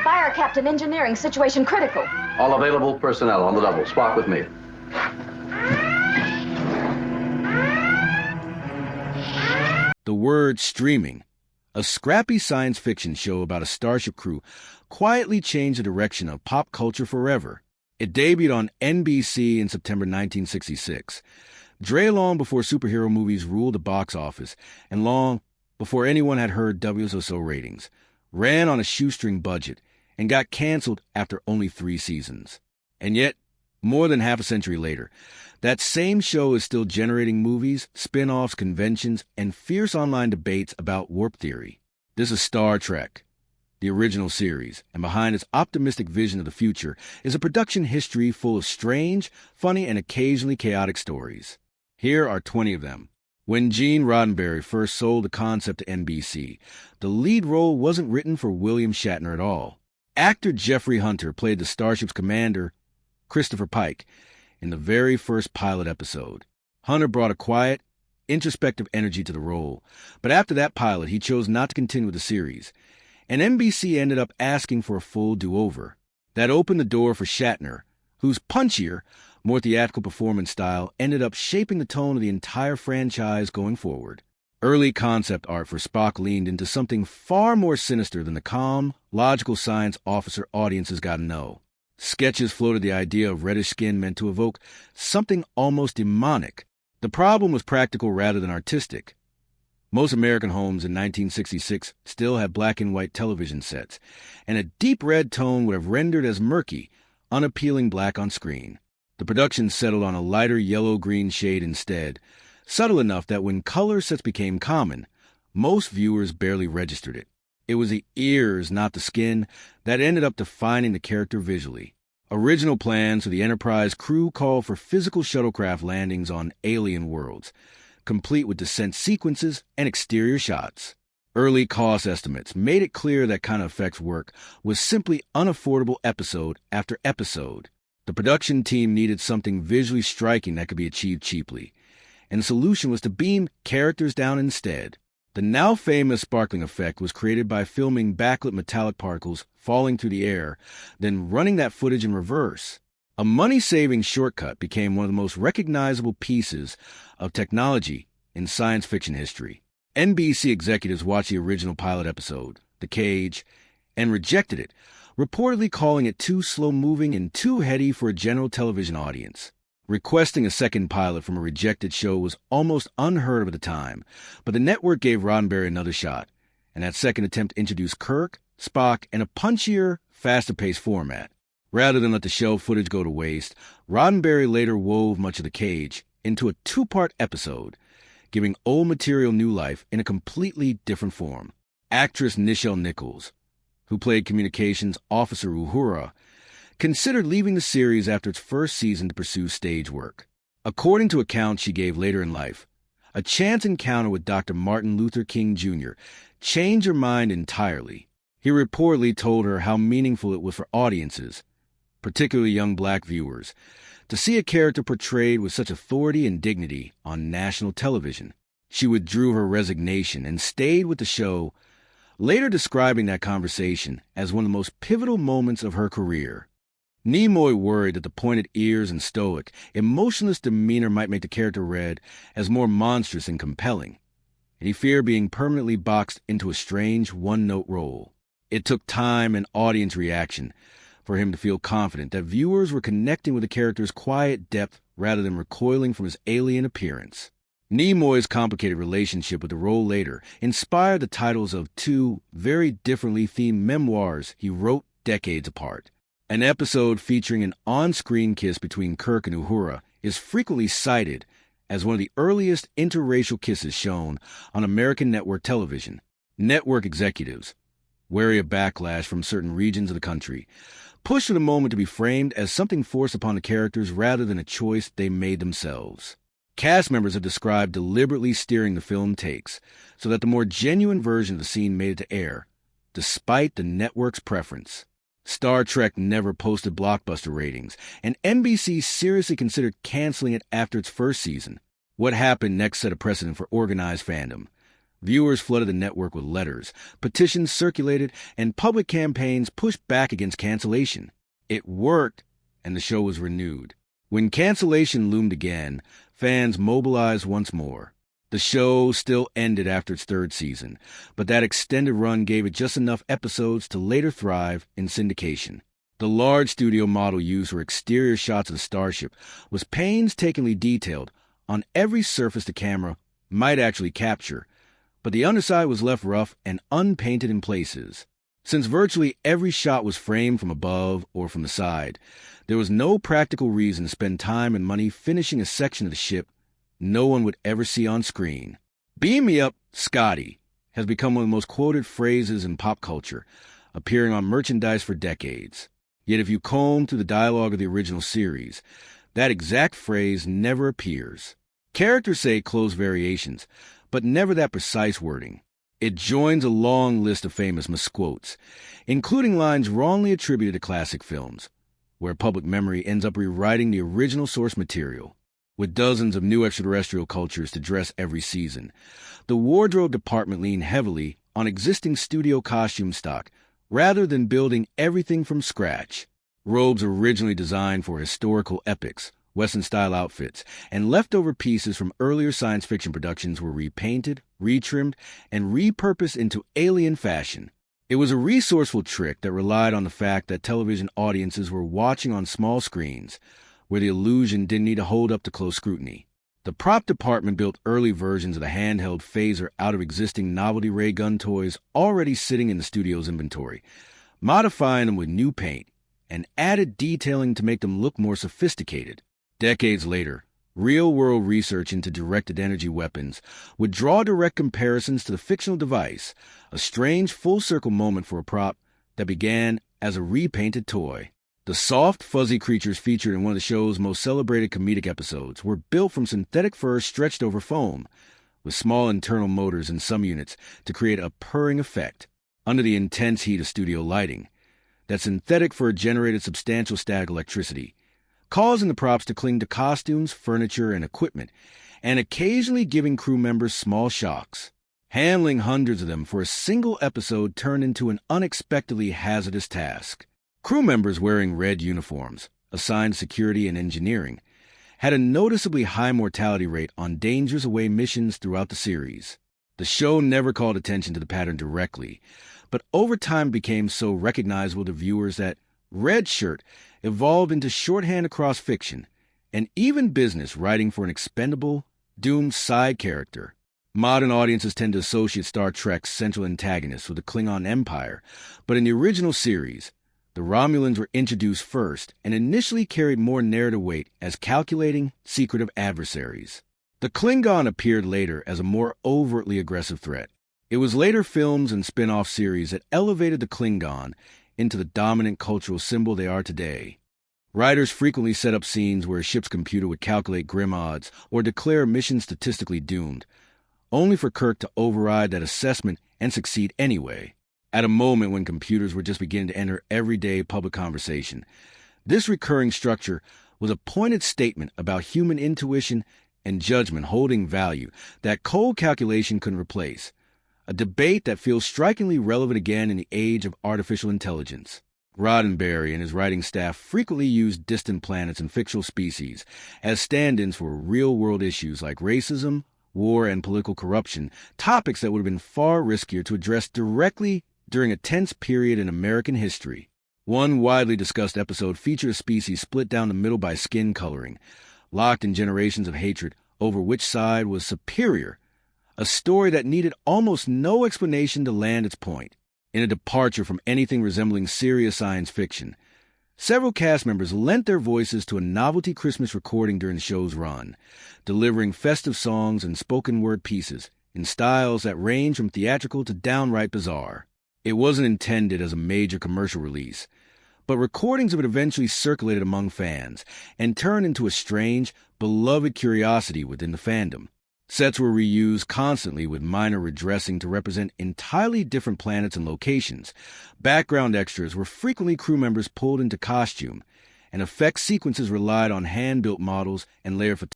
Fire Captain Engineering, situation critical. All available personnel on the double. Spock with me. The Word Streaming, a scrappy science fiction show about a starship crew, quietly changed the direction of pop culture forever. It debuted on NBC in September 1966, long before superhero movies ruled the box office, and long before anyone had heard WSO ratings, ran on a shoestring budget, and got canceled after only 3 seasons. And yet, more than half a century later, that same show is still generating movies, spin-offs, conventions, and fierce online debates about warp theory. This is Star Trek, the original series, and behind its optimistic vision of the future is a production history full of strange, funny, and occasionally chaotic stories. Here are 20 of them. When Gene Roddenberry first sold the concept to NBC, the lead role wasn't written for William Shatner at all. Actor Jeffrey Hunter played the starship's commander, Christopher Pike, in the very first pilot episode. Hunter brought a quiet, introspective energy to the role, but after that pilot, he chose not to continue with the series, and NBC ended up asking for a full do-over. That opened the door for Shatner, whose punchier, more theatrical performance style ended up shaping the tone of the entire franchise going forward. Early concept art for Spock leaned into something far more sinister than the calm, logical science officer audiences got to know. Sketches floated the idea of reddish skin meant to evoke something almost demonic. The problem was practical rather than artistic. Most American homes in 1966 still had black and white television sets, and a deep red tone would have rendered as murky, unappealing black on screen. The production settled on a lighter yellow-green shade instead, subtle enough that when color sets became common, most viewers barely registered it. It was the ears, not the skin, that ended up defining the character visually. Original plans for the Enterprise crew called for physical shuttlecraft landings on alien worlds, complete with descent sequences and exterior shots. Early cost estimates made it clear that kind of effects work was simply unaffordable episode after episode. The production team needed something visually striking that could be achieved cheaply, and the solution was to beam characters down instead. The now famous sparkling effect was created by filming backlit metallic particles falling through the air, then running that footage in reverse. A money-saving shortcut became one of the most recognizable pieces of technology in science fiction history. NBC executives watched the original pilot episode, The Cage, and rejected it, reportedly calling it too slow-moving and too heady for a general television audience. Requesting a second pilot from a rejected show was almost unheard of at the time, but the network gave Roddenberry another shot, and that second attempt introduced Kirk, Spock, and a punchier, faster-paced format. Rather than let the show footage go to waste, Roddenberry later wove much of The Cage into a 2-part episode, giving old material new life in a completely different form. Actress Nichelle Nichols, who played communications officer Uhura, considered leaving the series after its first season to pursue stage work. According to accounts she gave later in life, a chance encounter with Dr. Martin Luther King Jr. changed her mind entirely. He reportedly told her how meaningful it was for audiences, particularly young black viewers, to see a character portrayed with such authority and dignity on national television. She withdrew her resignation and stayed with the show, later describing that conversation as one of the most pivotal moments of her career. Nimoy worried that the pointed ears and stoic, emotionless demeanor might make the character read as more monstrous and compelling, and he feared being permanently boxed into a strange one-note role. It took time and audience reaction for him to feel confident that viewers were connecting with the character's quiet depth rather than recoiling from his alien appearance. Nimoy's complicated relationship with the role later inspired the titles of 2 very differently themed memoirs he wrote decades apart. An episode featuring an on-screen kiss between Kirk and Uhura is frequently cited as one of the earliest interracial kisses shown on American network television. Network executives, wary of backlash from certain regions of the country, pushed for the moment to be framed as something forced upon the characters rather than a choice they made themselves. Cast members have described deliberately steering the film takes so that the more genuine version of the scene made it to air, despite the network's preference. Star Trek never posted blockbuster ratings, and NBC seriously considered canceling it after its first season. What happened next set a precedent for organized fandom. Viewers flooded the network with letters, petitions circulated, and public campaigns pushed back against cancellation. It worked, and the show was renewed. When cancellation loomed again, fans mobilized once more. The show still ended after its third season, but that extended run gave it just enough episodes to later thrive in syndication. The large studio model used for exterior shots of the starship was painstakingly detailed on every surface the camera might actually capture, but the underside was left rough and unpainted in places. Since virtually every shot was framed from above or from the side, there was no practical reason to spend time and money finishing a section of the ship no one would ever see on screen. "Beam me up, Scotty" has become one of the most quoted phrases in pop culture, appearing on merchandise for decades. Yet if you comb through the dialogue of the original series, that exact phrase never appears. Characters say close variations, but never that precise wording. It joins a long list of famous misquotes, including lines wrongly attributed to classic films, where public memory ends up rewriting the original source material. With dozens of new extraterrestrial cultures to dress every season, the wardrobe department leaned heavily on existing studio costume stock rather than building everything from scratch. Robes originally designed for historical epics, Western-style outfits, and leftover pieces from earlier science fiction productions were repainted, retrimmed, and repurposed into alien fashion. It was a resourceful trick that relied on the fact that television audiences were watching on small screens, where the illusion didn't need to hold up to close scrutiny. The prop department built early versions of the handheld phaser out of existing novelty ray gun toys already sitting in the studio's inventory, modifying them with new paint and added detailing to make them look more sophisticated. Decades later, real-world research into directed energy weapons would draw direct comparisons to the fictional device, a strange full-circle moment for a prop that began as a repainted toy. The soft, fuzzy creatures featured in one of the show's most celebrated comedic episodes were built from synthetic fur stretched over foam, with small internal motors in some units to create a purring effect. Under the intense heat of studio lighting, that synthetic fur generated substantial static electricity, causing the props to cling to costumes, furniture, and equipment, and occasionally giving crew members small shocks. Handling hundreds of them for a single episode turned into an unexpectedly hazardous task. Crew members wearing red uniforms, assigned security and engineering, had a noticeably high mortality rate on dangerous-away missions throughout the series. The show never called attention to the pattern directly, but over time became so recognizable to viewers that Red Shirt evolved into shorthand across fiction, and even business writing for an expendable, doomed side character. Modern audiences tend to associate Star Trek's central antagonists with the Klingon Empire, but in the original series, the Romulans were introduced first and initially carried more narrative weight as calculating, secretive adversaries. The Klingon appeared later as a more overtly aggressive threat. It was later films and spin-off series that elevated the Klingon into the dominant cultural symbol they are today. Writers frequently set up scenes where a ship's computer would calculate grim odds or declare a mission statistically doomed, only for Kirk to override that assessment and succeed anyway. At a moment when computers were just beginning to enter everyday public conversation, this recurring structure was a pointed statement about human intuition and judgment holding value that cold calculation couldn't replace, a debate that feels strikingly relevant again in the age of artificial intelligence. Roddenberry and his writing staff frequently used distant planets and fictional species as stand-ins for real-world issues like racism, war, and political corruption, topics that would have been far riskier to address directly during a tense period in American history. One widely discussed episode featured a species split down the middle by skin coloring, locked in generations of hatred over which side was superior, a story that needed almost no explanation to land its point. In a departure from anything resembling serious science fiction, several cast members lent their voices to a novelty Christmas recording during the show's run, delivering festive songs and spoken-word pieces in styles that range from theatrical to downright bizarre. It wasn't intended as a major commercial release, but recordings of it eventually circulated among fans and turned into a strange, beloved curiosity within the fandom. Sets were reused constantly with minor redressing to represent entirely different planets and locations. Background extras were frequently crew members pulled into costume, and effect sequences relied on hand-built models and layered